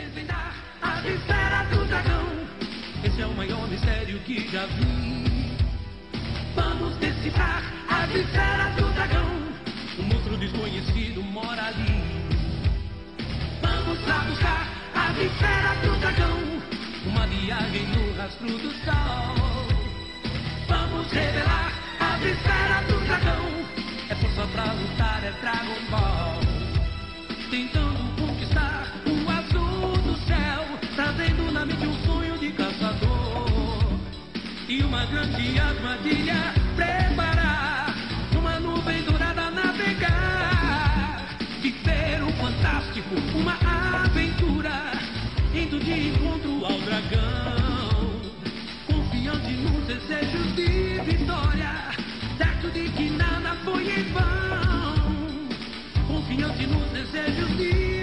desvendar a esfera do dragão. Esse é o maior mistério que já vi. Vamos decifrar a esfera do dragão. Um monstro desconhecido mora ali. Vamos lá buscar a esfera do dragão. Uma viagem no rastro do sol. Vamos revelar a esfera do dragão. É força pra lutar, é Dragon Ball. Tentando conquistar o azul do céu, trazendo na mente um sonho de caçador. E uma grande armadilha preparar, numa nuvem dourada navegar. Viver o fantástico, uma aventura, indo de encontro ao dragão. Confiante nos desejos de vitória, certo de que nada foi em vão. Confiante nos desejos de